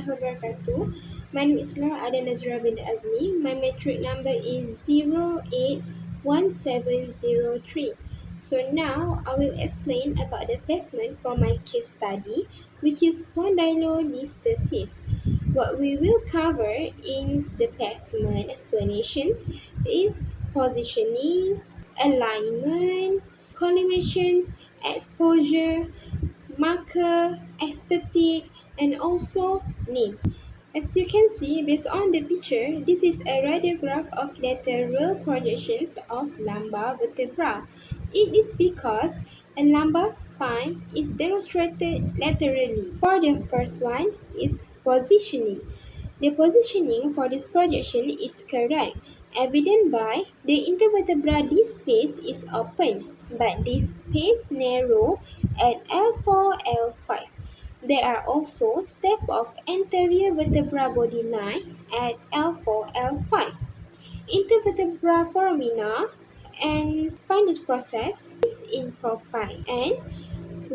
wabarakatuh. My name is Nur Hayati. My metric number is 081703. So now I will explain about the PACEMAN from my case study, which is spondylolisthesis. What we will cover in the PACEMAN explanations is positioning, alignment, collimations, exposure, marker, aesthetic, and also name. As you can see, based on the picture, this is a radiograph of lateral projections of lumbar vertebra. It is because a lumbar spine is demonstrated laterally. For the first one is positioning. The positioning for this projection is correct, evident by the intervertebral disc space is open, but this space narrow at L4, L5. There are also steps of anterior vertebral body line at L4, L5. Intervertebral foramina and spinous process is in profile, and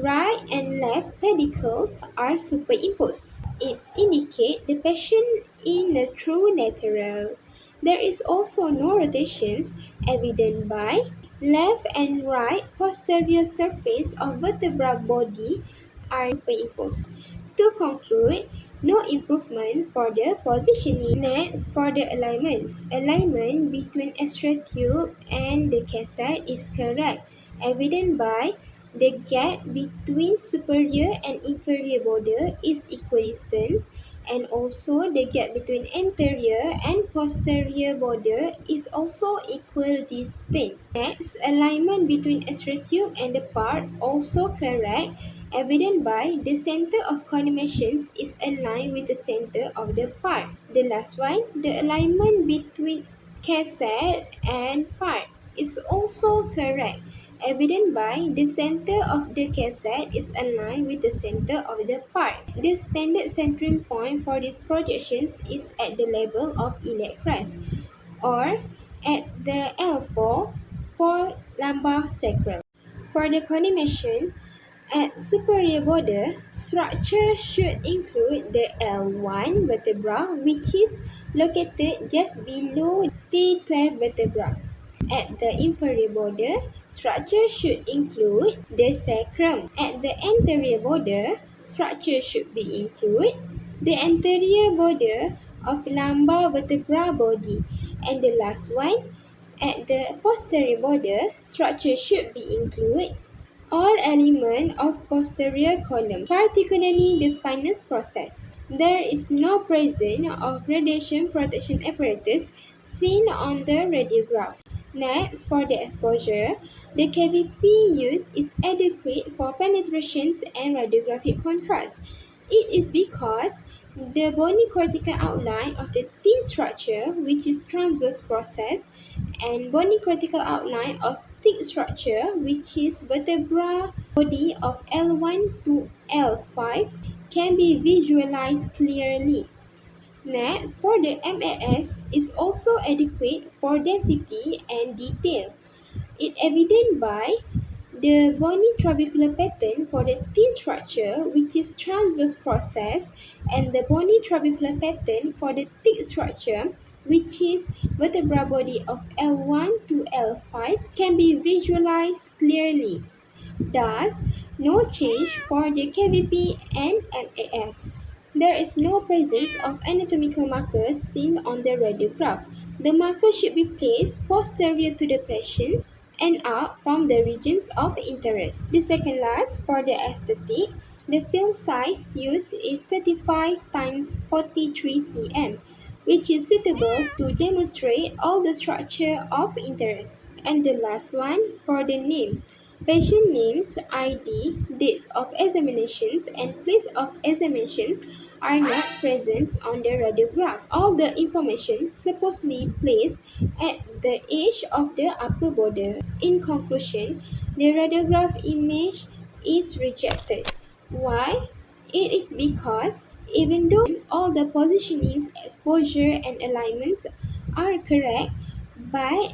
right and left pedicles are superimposed. It indicates the patient in the true lateral. There is also no rotations evident by left and right posterior surface of vertebral body are superimposed. To conclude, no improvement for the positioning. Next, for the alignment. Alignment between tube and the cassette is correct, evident by the gap between superior and inferior border is equidistant, and also the gap between anterior and posterior border is also equidistant. Next, alignment between tube and the part also correct, evident by the center of collimations is aligned with the center of the part. The last one, the alignment between cassette and part is also correct, evident by the center of the cassette is aligned with the center of the part. The standard centering point for these projections is at the level of iliac crest, or at the L4 for lumbar sacral. For the collimation, at superior border, structure should include the L1 vertebra, which is located just below T12 vertebra. At the inferior border, structure should include the sacrum. At the anterior border, structure should be include the anterior border of lumbar vertebra body. And the last one, at the posterior border, structure should be include all elements of posterior column, particularly the spinous process. There is no presence of radiation protection apparatus seen on the radiograph. Next, for the exposure, the KVP used is adequate for penetrations and radiographic contrast. It is because the bony cortical outline of the thin structure, which is transverse process, and bony cortical outline of thick structure, which is vertebral body of L1 to L5, can be visualized clearly. Next, for the MAS is also adequate for density and detail. It evident by the bony trabecular pattern for the thin structure, which is transverse process, and the bony trabecular pattern for the thick structure, which is vertebral body of L1 to L5, can be visualized clearly. Thus, no change for the KVP and MAS. There is no presence of anatomical markers seen on the radiograph. The marker should be placed posterior to the patient and out from the regions of interest. The second last, for the aesthetic, the film size used is 35 times 43 cm, which is suitable to demonstrate all the structure of interest. And the last one, for the names. Patient names, ID, dates of examinations, and place of examinations are not present on the radiograph. All the information supposedly placed at the edge of the upper border. In conclusion, the radiograph image is rejected. Why? It is because even though all the positionings, exposure, and alignments are correct, but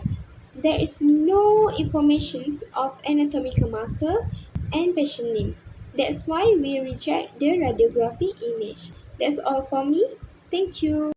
there is no information of anatomical marker and patient names. That's why we reject the radiography image. That's all for me. Thank you.